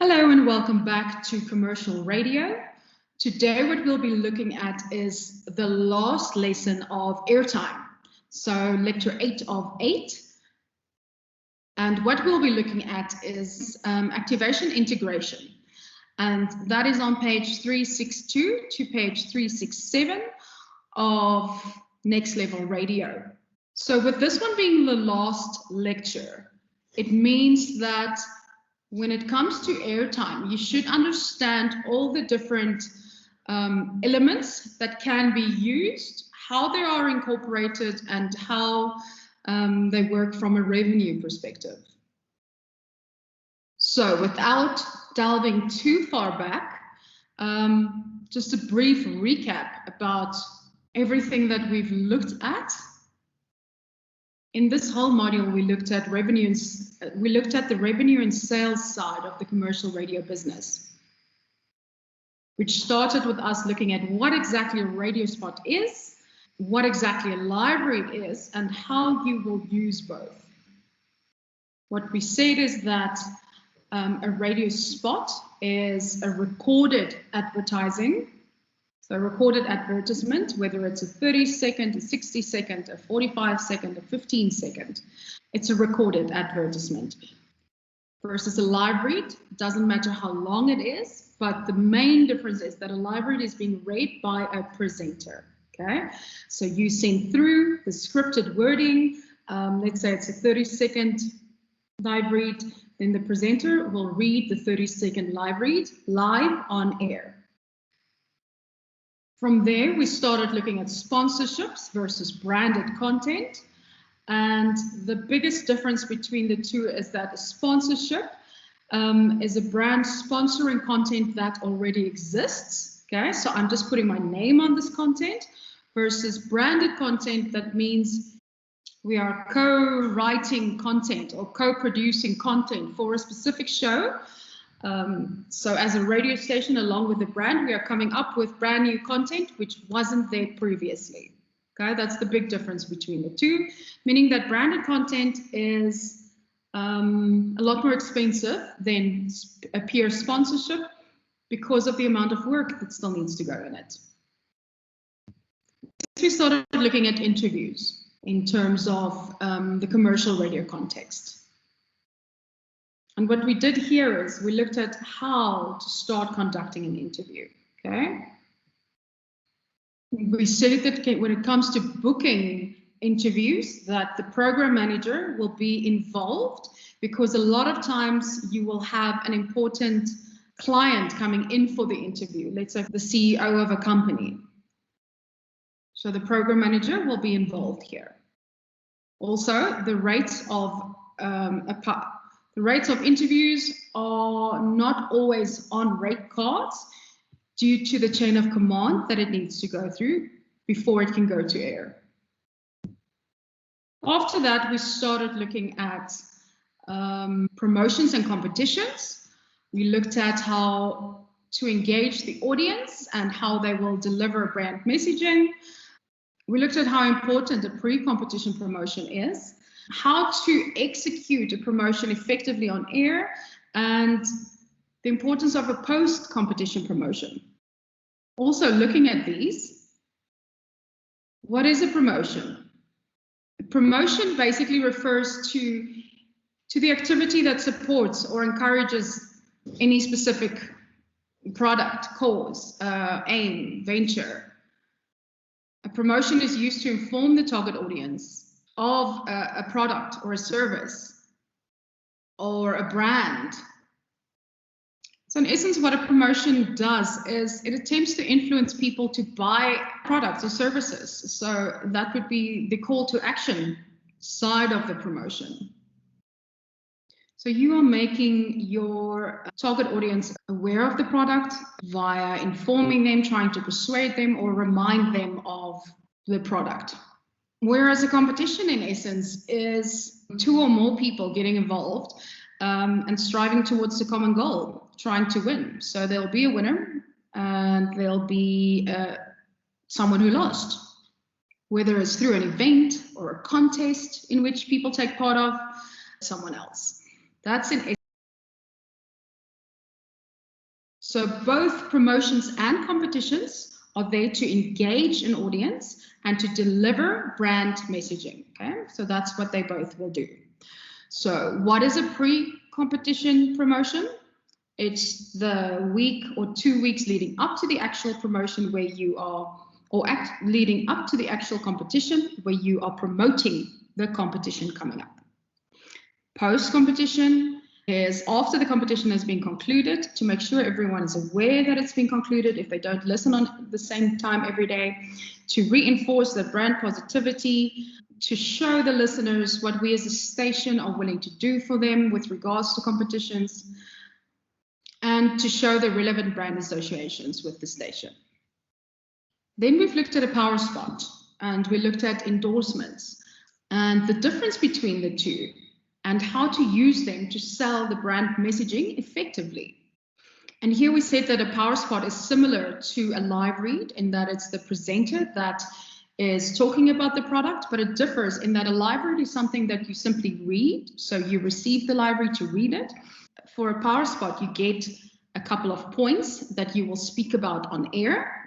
Hello and welcome back to Commercial Radio. Today what we'll be looking at is the last lesson of airtime. So lecture 8 of 8. And what we'll be looking at is activation integration. And that is on page 362 to page 367 of Next Level Radio. So with this one being the last lecture, it means that when it comes to airtime, you should understand all the different elements that can be used, how they are incorporated, and how they work from a revenue perspective. So without delving too far back, just a brief recap about everything that we've looked at. In this whole module, we looked at the revenue and sales side of the commercial radio business, which started with us looking at what exactly a radio spot is, what exactly a library is, and how you will use both. What we said is that a radio spot is a recorded advertising. So a recorded advertisement, whether it's a 30-second, a 60-second, a 45-second, a 15-second, it's a recorded advertisement. Versus a live read, doesn't matter how long it is, but the main difference is that a live read is being read by a presenter. Okay, so you send through the scripted wording. Let's say it's a 30-second live read, then the presenter will read the 30-second live read live on air. From there, we started looking at sponsorships versus branded content. And the biggest difference between the two is that a sponsorship is a brand sponsoring content that already exists. Okay, so I'm just putting my name on this content versus branded content. That means we are co-writing content or co-producing content for a specific show. So as a radio station, along with the brand, we are coming up with brand new content which wasn't there previously. Okay, that's the big difference between the two, meaning that branded content is a lot more expensive than a pure sponsorship because of the amount of work that still needs to go in it. We started looking at interviews in terms of the commercial radio context. And what we did here is we looked at how to start conducting an interview. Okay. We said that when it comes to booking interviews, that the program manager will be involved because a lot of times you will have an important client coming in for the interview. Let's say the CEO of a company. So the program manager will be involved here. Also, the rates of interviews are not always on rate cards due to the chain of command that it needs to go through before it can go to air. After that, we started looking at promotions and competitions. We looked at how to engage the audience and how they will deliver brand messaging. We looked at how important a pre-competition promotion is, how to execute a promotion effectively on air, and the importance of a post-competition promotion. Also looking at these, what is a promotion? A promotion basically refers to the activity that supports or encourages any specific product, cause, aim, venture. A promotion is used to inform the target audience of a product or a service or a brand. So in essence, what a promotion does is it attempts to influence people to buy products or services. So that would be the call to action side of the promotion. So you are making your target audience aware of the product via informing them, trying to persuade them or remind them of the product. Whereas a competition, in essence, is two or more people getting involved and striving towards a common goal, trying to win. So there'll be a winner and there'll be someone who lost, whether it's through an event or a contest in which people take part of, someone else. That's in So both promotions and competitions are there to engage an audience and to deliver brand messaging. Okay, so that's what they both will do. So what is a pre-competition promotion? It's the week or 2 weeks leading up to the actual promotion where you are, or leading up to the actual competition where you are promoting the competition coming up. Post-competition is after the competition has been concluded, to make sure everyone is aware that it's been concluded if they don't listen on the same time every day, to reinforce the brand positivity, to show the listeners what we as a station are willing to do for them with regards to competitions, and to show the relevant brand associations with the station. Then we've looked at a power spot, and we looked at endorsements and the difference between the two and how to use them to sell the brand messaging effectively. And here we said that a power spot is similar to a live read in that it's the presenter that is talking about the product, but it differs in that a live read is something that you simply read. So you receive the live read to read it. For a power spot, you get a couple of points that you will speak about on air.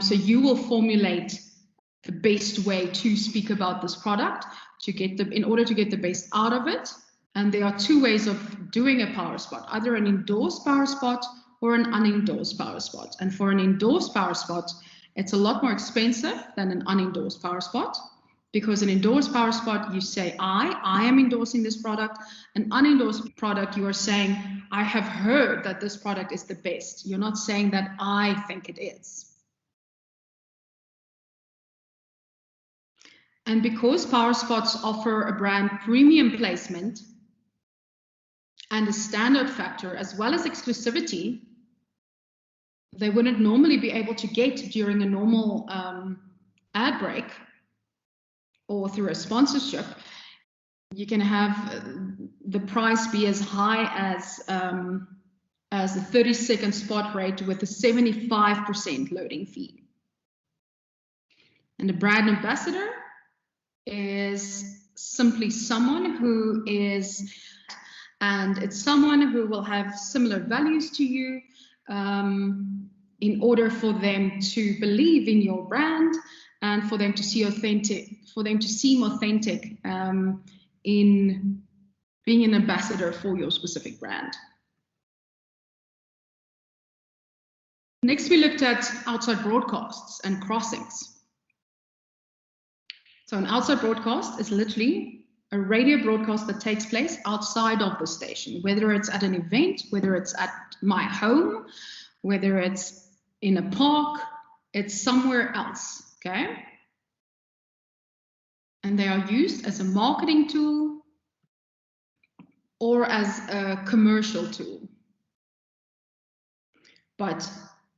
So you will formulate the best way to speak about this product to get in order to get the best out of it. And there are two ways of doing a power spot, either an endorsed power spot or an unendorsed power spot. And for an endorsed power spot, it's a lot more expensive than an unendorsed power spot, because an endorsed power spot, you say, I am endorsing this product. An unendorsed product, you are saying, I have heard that this product is the best. You're not saying that I think it is. And because power spots offer a brand premium placement and a standout factor, as well as exclusivity, they wouldn't normally be able to get during a normal ad break or through a sponsorship. You can have the price be as high as a 30-second spot rate with a 75% loading fee. And a brand ambassador is simply someone who is, and it's someone who will have similar values to you in order for them to believe in your brand and for them to see authentic, for them to seem authentic in being an ambassador for your specific brand. Next, we looked at outside broadcasts and crossings. So an outside broadcast is literally a radio broadcast that takes place outside of the station, whether it's at an event, whether it's at my home, whether it's in a park, it's somewhere else, okay? And they are used as a marketing tool or as a commercial tool. But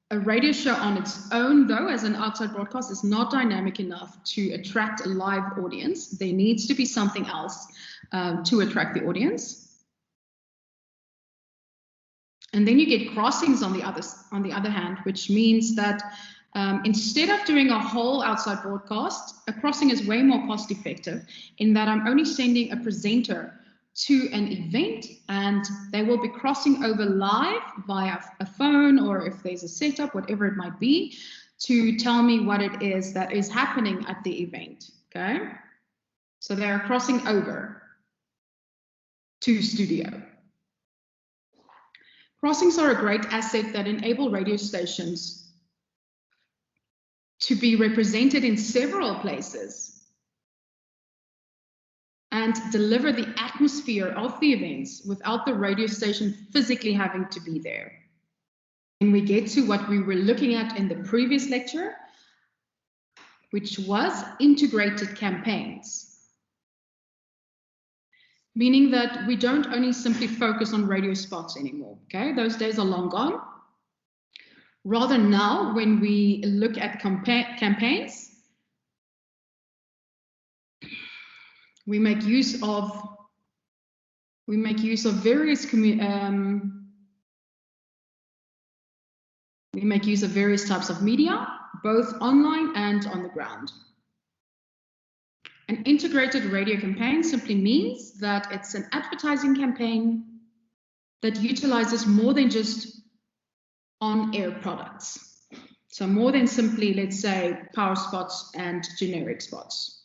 a radio show on its own, though, as an outside broadcast, is not dynamic enough to attract a live audience. There needs to be something else to attract the audience. And then you get crossings on the other hand, which means that instead of doing a whole outside broadcast, a crossing is way more cost effective in that I'm only sending a presenter to an event and they will be crossing over live via a phone or if there's a setup, whatever it might be, to tell me what it is that is happening at the event, okay? So they are crossing over to studio. Crossings are a great asset that enable radio stations to be represented in several places and deliver the atmosphere of the events without the radio station physically having to be there. And we get to what we were looking at in the previous lecture, which was integrated campaigns. Meaning that we don't only simply focus on radio spots anymore, okay? Those days are long gone. Rather now, when we look at campaigns, we make use of various types of media, both online and on the ground. An integrated radio campaign simply means that it's an advertising campaign that utilizes more than just on-air products. So more than simply, let's say, power spots and generic spots.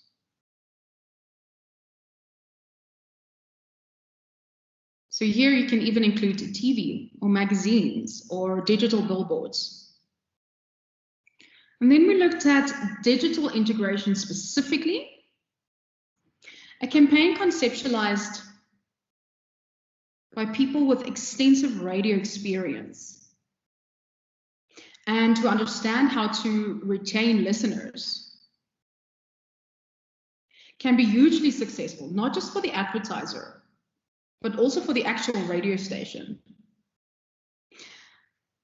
So here you can even include TV or magazines or digital billboards. And then we looked at digital integration specifically. A campaign conceptualized by people with extensive radio experience and who understand how to retain listeners can be hugely successful, not just for the advertiser, but also for the actual radio station.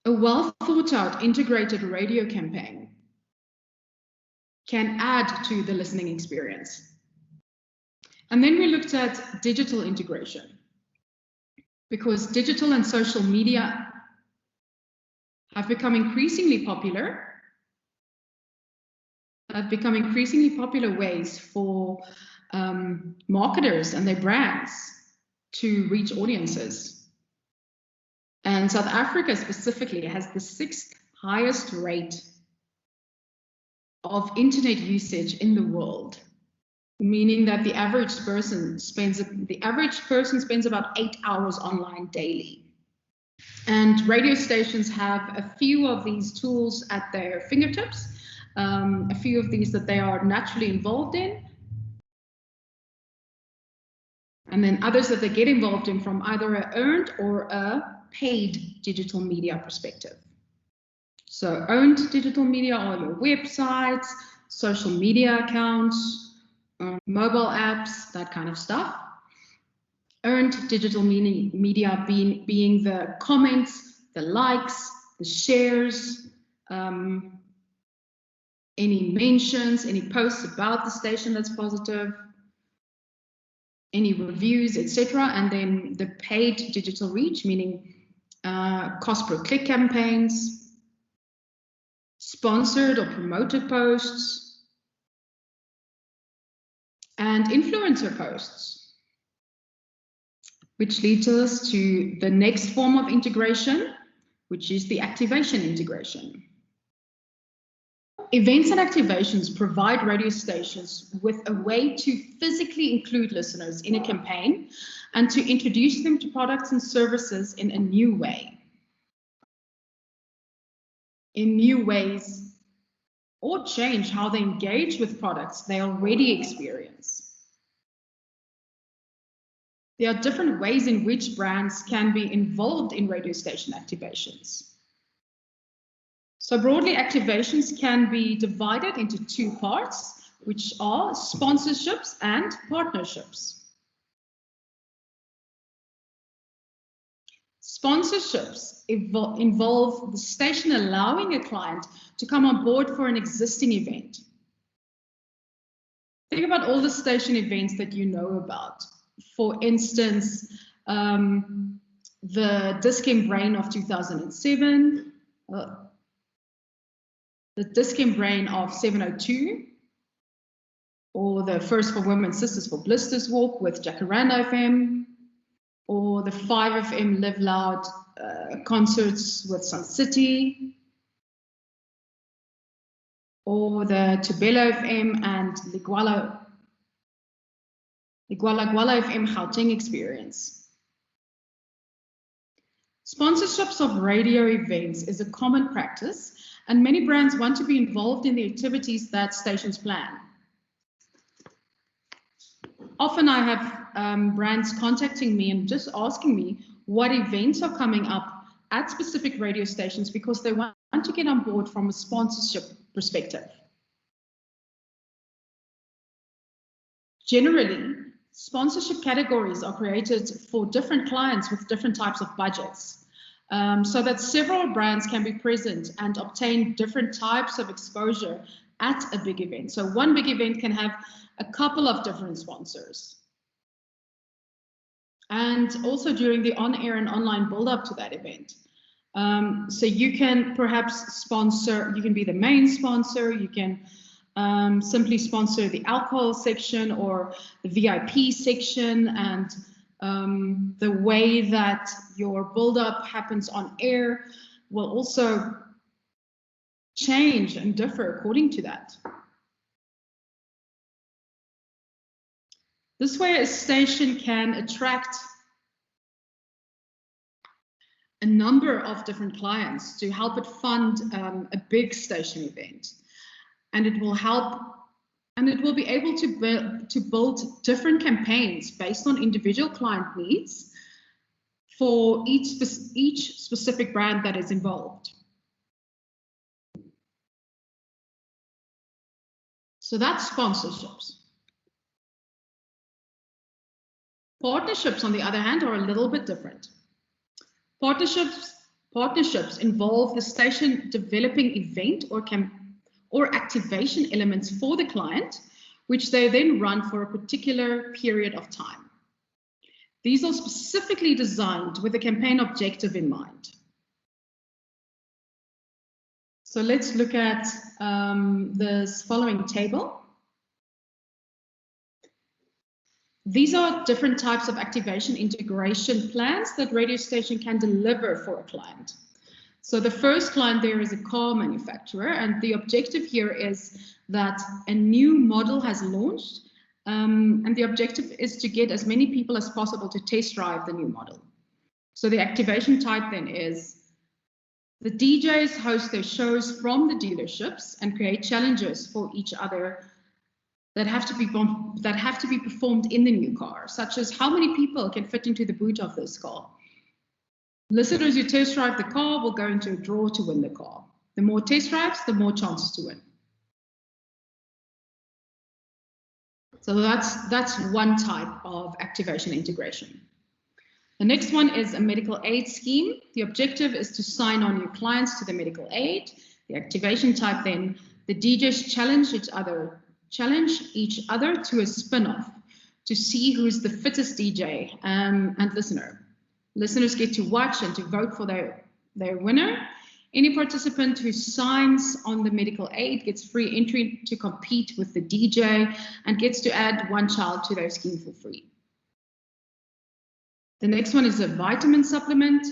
A well thought out integrated radio campaign can add to the listening experience. And then we looked at digital integration, because digital and social media have become increasingly popular ways for marketers and their brands to reach audiences. And South Africa specifically has the 6th highest rate of internet usage in the world, meaning that the average person spends about 8 hours online daily. And radio stations have a few of these tools at their fingertips, a few of these that they are naturally involved in, and then others that they get involved in from either an earned or a paid digital media perspective. So owned digital media are your websites, social media accounts, mobile apps, that kind of stuff. Earned digital media being the comments, the likes, the shares, any mentions, any posts about the station that's positive, any reviews, etc. And then the paid digital reach, meaning cost per click campaigns, sponsored or promoted posts, and influencer posts, which leads us to the next form of integration, which is the activation integration. Events and activations provide radio stations with a way to physically include listeners in a campaign and to introduce them to products and services in a new way, in new ways, or change how they engage with products they already experience. There are different ways in which brands can be involved in radio station activations. So broadly, activations can be divided into 2 parts, which are sponsorships and partnerships. Sponsorships involve the station allowing a client to come on board for an existing event. Think about all the station events that you know about. For instance, the Dis-Chem Brain of 2007, the Dis-Chem Brain of 702, or the First for Women, Sisters for Blisters Walk with Jacaranda FM, or the 5FM Live Loud concerts with Sun City, or the Tubelo FM and Ligwala FM Gauteng experience. Sponsorships of radio events is a common practice, and many brands want to be involved in the activities that stations plan. Often I have brands contacting me and just asking me what events are coming up at specific radio stations because they want to get on board from a sponsorship perspective. Generally, sponsorship categories are created for different clients with different types of budgets, so that several brands can be present and obtain different types of exposure at a big event. So one big event can have a couple of different sponsors. And also during the on-air and online build-up to that event. So you can perhaps sponsor, you can be the main sponsor, you can simply sponsor the alcohol section or the VIP section, and the way that your build-up happens on air will also change and differ according to that. This way, a station can attract a number of different clients to help it fund a big station event. And it will help, and it will be able to build different campaigns based on individual client needs for each specific brand that is involved. So that's sponsorships. Partnerships, on the other hand, are a little bit different. Partnerships involve the station developing event or activation elements for the client, which they then run for a particular period of time. These are specifically designed with a campaign objective in mind. So let's look at this following table. These are different types of activation integration plans that radio station can deliver for a client. So the first client there is a car manufacturer, and the objective here is that a new model has launched, and the objective is to get as many people as possible to test drive the new model. So the activation type then is the DJs host their shows from the dealerships and create challenges for each other that have to be performed in the new car, such as how many people can fit into the boot of this car. Listeners who test drive the car will go into a draw to win the car. The more test drives, the more chances to win. So that's one type of activation integration. The next one is a medical aid scheme. The objective is to sign on new clients to the medical aid. The activation type then, the DJs challenge each other to a spin-off to see who is the fittest DJ and listener. Listeners get to watch and to vote for their winner. Any participant who signs on the medical aid gets free entry to compete with the DJ and gets to add one child to their scheme for free. The next one is a vitamin supplement.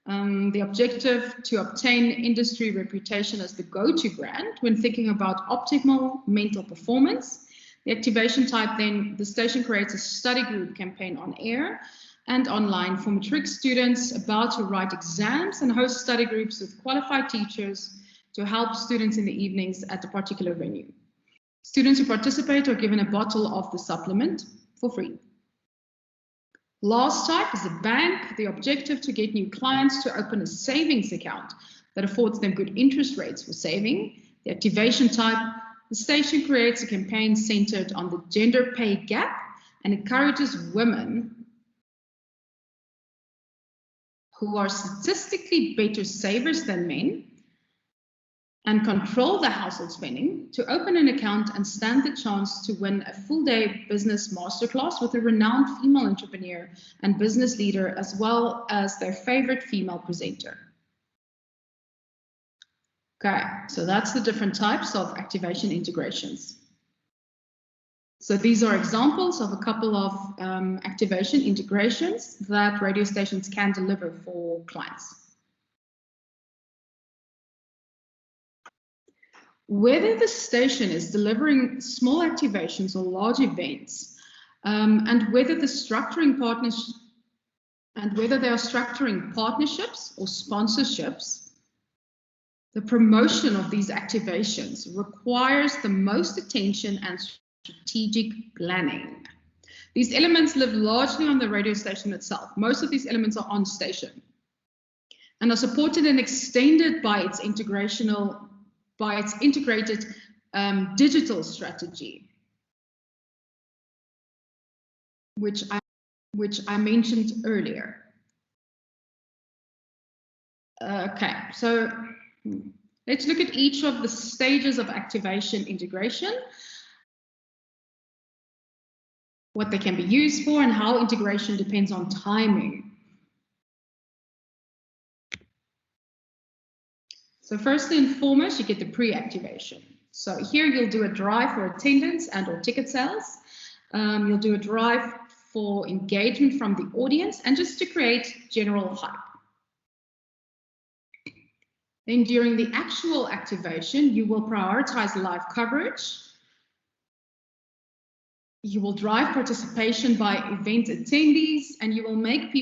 The objective to obtain industry reputation as the go-to brand when thinking about optimal mental performance. The activation type then, the station creates a study group campaign on air and online for matric students about to write exams and host study groups with qualified teachers to help students in the evenings at a particular venue. Students who participate are given a bottle of the supplement for free. Last type is a bank. The objective to get new clients to open a savings account that affords them good interest rates for saving. The activation type, the station creates a campaign centered on the gender pay gap and encourages women who are statistically better savers than men and control the household spending to open an account and stand the chance to win a full-day business masterclass with a renowned female entrepreneur and business leader, as well as their favorite female presenter. Okay, so that's the different types of activation integrations. So these are examples of a couple of activation integrations that radio stations can deliver for clients. Whether the station is delivering small activations or large events, and whether they are structuring partnerships or sponsorships, the promotion of these activations requires the most attention and strategic planning. These elements live largely on the radio station itself. Most of these elements are on station and are supported and extended by its integrated digital strategy, which I mentioned earlier. Okay, so let's look at each of the stages of activation integration, what they can be used for, and how integration depends on timing. So firstly and foremost, you get the pre-activation. So here you'll do a drive for attendance and or ticket sales. You'll do a drive for engagement from the audience and just to create general hype. Then during the actual activation, you will prioritize live coverage. You will drive participation by event attendees, and you will make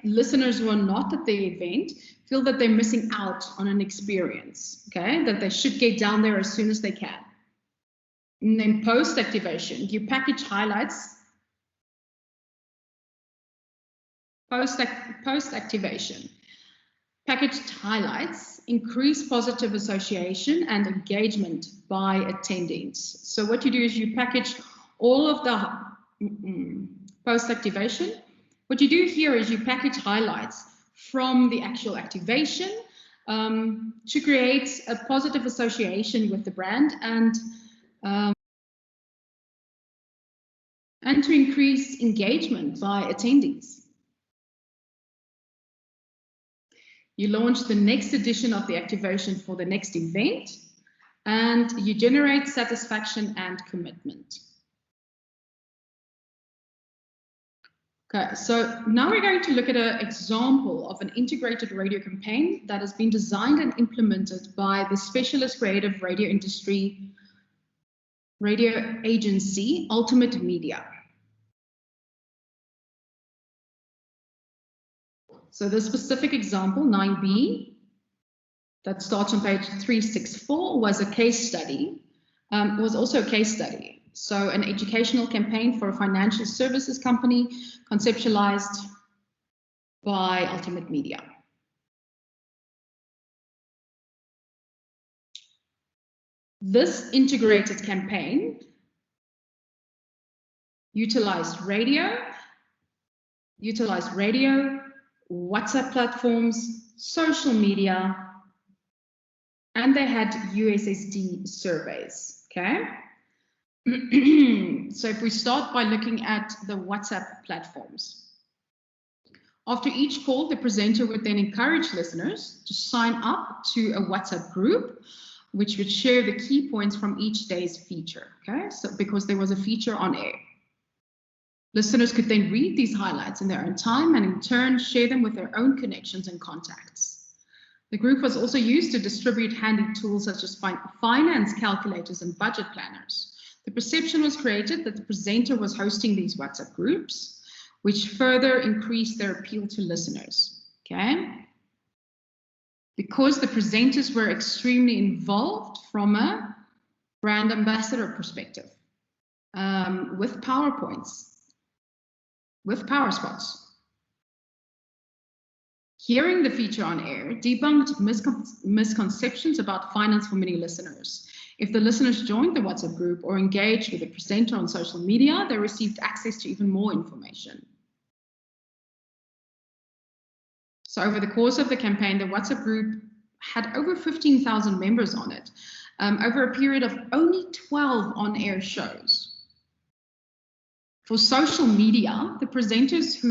listeners who are not at the event feel that they're missing out on an experience, okay? That they should get down there as soon as they can. And then post-activation, you package highlights. Post-activation, packaged highlights increase positive association and engagement by attendees. So what you do is you package all of the post-activation. What you do here is you package highlights from the actual activation to create a positive association with the brand and to increase engagement by attendees. You launch the next edition of the activation for the next event, and you generate satisfaction and commitment. Okay, so now we're going to look at an example of an integrated radio campaign that has been designed and implemented by the specialist creative radio industry radio agency, Ultimate Media. So the specific example, 9B, that starts on page 364, was a case study. Was also a case study. So an educational campaign for a financial services company conceptualized by Ultimate Media. This integrated campaign utilized radio, WhatsApp platforms, social media, and they had USSD surveys, okay? So if we start by looking at the WhatsApp platforms. After each call, the presenter would then encourage listeners to sign up to a WhatsApp group, which would share the key points from each day's feature, okay? So because there was a feature on air. Listeners could then read these highlights in their own time and in turn share them with their own connections and contacts. The group was also used to distribute handy tools such as finance calculators and budget planners. The perception was created that the presenter was hosting these WhatsApp groups, which further increased their appeal to listeners, okay? Because the presenters were extremely involved from a brand ambassador perspective, with PowerPoints, with power spots. Hearing the feature on air debunked misconceptions about finance for many listeners. If the listeners joined the WhatsApp group or engaged with the presenter on social media, they received access to even more information. So over the course of the campaign, the WhatsApp group had over 15,000 members on it, over a period of only 12 on-air shows. For social media, the presenters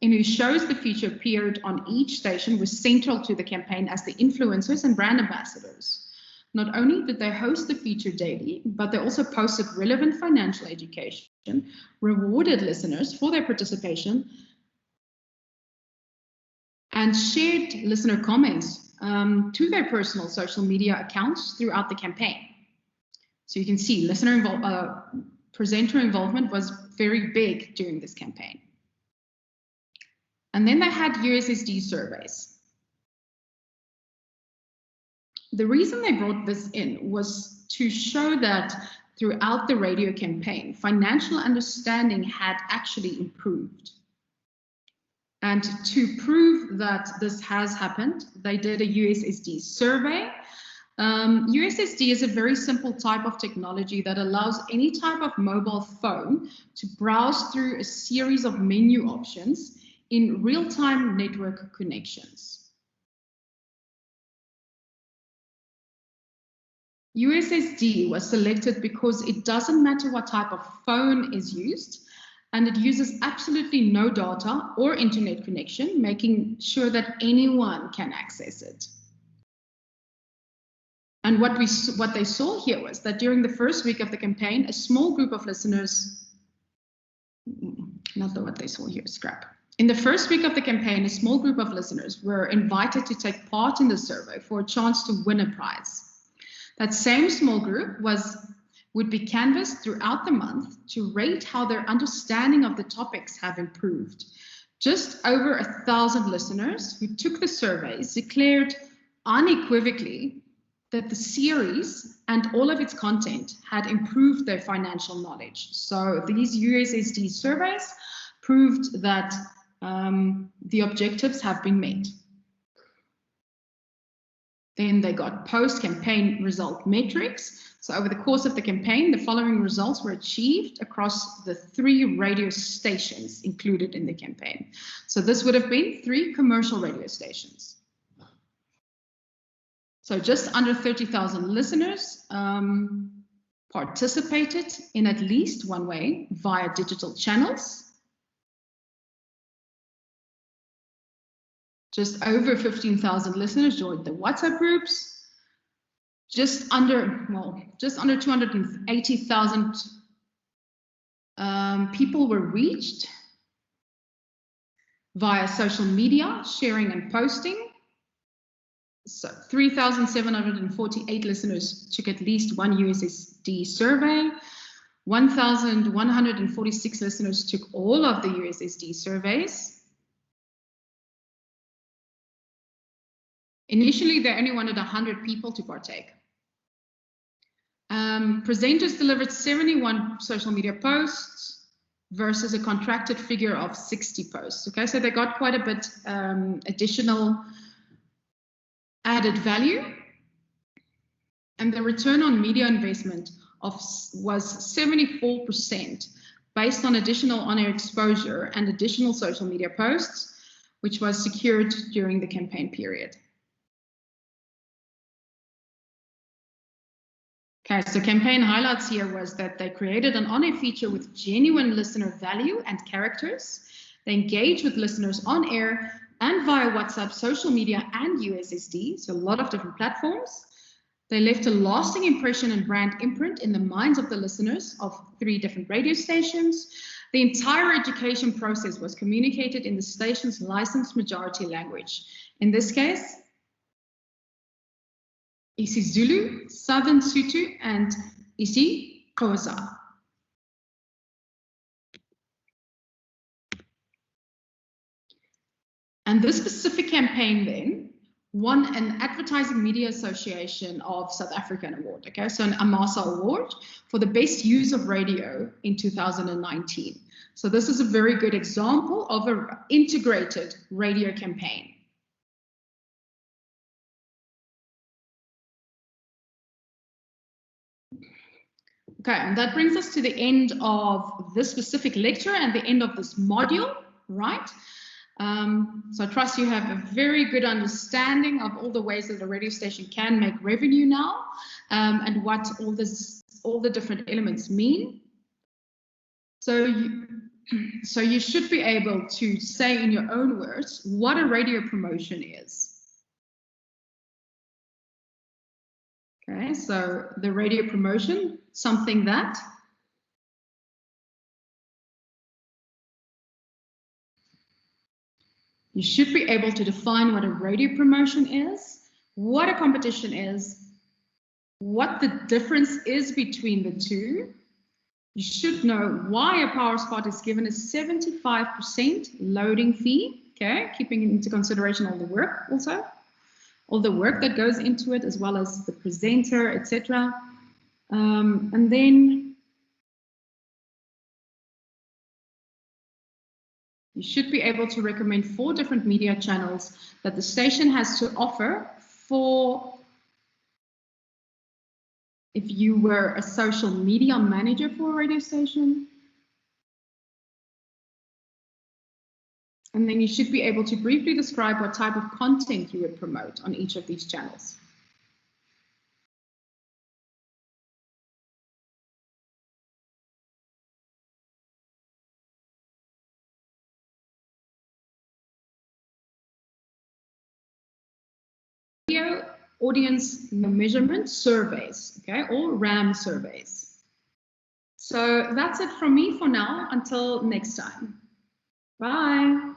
in whose shows the feature appeared on each station were central to the campaign as the influencers and brand ambassadors. Not only did they host the feature daily, but they also posted relevant financial education, rewarded listeners for their participation, and shared listener comments to their personal social media accounts throughout the campaign. So you can see presenter involvement was very big during this campaign. And then they had USSD surveys. The reason they brought this in was to show that throughout the radio campaign, financial understanding had actually improved. And to prove that this has happened, they did a USSD survey. USSD is a very simple type of technology that allows any type of mobile phone to browse through a series of menu options in real-time network connections. USSD was selected because it doesn't matter what type of phone is used, and it uses absolutely no data or internet connection, making sure that anyone can access it. And what they saw here was that during the first week of the campaign, a small group of listeners, not what they saw here, scrap. In the first week of the campaign, a small group of listeners were invited to take part in the survey for a chance to win a prize. That same small group would be canvassed throughout the month to rate how their understanding of the topics have improved. Just over 1,000 listeners who took the surveys declared unequivocally that the series and all of its content had improved their financial knowledge. So these USSD surveys proved that the objectives have been met. Then they got post-campaign result metrics. So over the course of the campaign, the following results were achieved across the 3 radio stations included in the campaign. So this would have been 3 commercial radio stations. So just under 30,000 listeners participated in at least one way via digital channels. Just over 15,000 listeners joined the WhatsApp groups. Just under 280,000 people were reached via social media, sharing and posting. So 3,748 listeners took at least one USSD survey. 1,146 listeners took all of the USSD surveys. Initially, they only wanted 100 people to partake. Presenters delivered 71 social media posts versus a contracted figure of 60 posts. Okay, so they got quite a bit additional added value. And the return on media investment was 74% based on additional on-air exposure and additional social media posts, which was secured during the campaign period. Okay, so campaign highlights here was that they created an on-air feature with genuine listener value and characters. They engaged with listeners on air and via WhatsApp, social media, and USSD, so a lot of different platforms. They left a lasting impression and brand imprint in the minds of the listeners of 3 different radio stations. The entire education process was communicated in the station's licensed majority language. In this case, isiZulu, Southern Sotho, and isiXhosa. And this specific campaign then won an Advertising Media Association of South African award, okay, so an AMASA award for the best use of radio in 2019. So this is a very good example of an integrated radio campaign. Okay, and that brings us to the end of this specific lecture and the end of this module, right? So I trust you have a very good understanding of all the ways that a radio station can make revenue now, and what all the different elements mean. So you should be able to say in your own words what a radio promotion is. Okay, so the radio promotion, something that you should be able to define what a radio promotion is, what a competition is, what the difference is between the two. You should know why a power spot is given a 75% loading fee, okay, keeping into consideration all the work also. All the work that goes into it, as well as the presenter, etc. And then you should be able to recommend 4 different media channels that the station has to offer for if you were a social media manager for a radio station. And then you should be able to briefly describe what type of content you would promote on each of these channels. Radio audience measurement surveys, okay, or RAM surveys. So that's it from me for now. Until next time. Bye.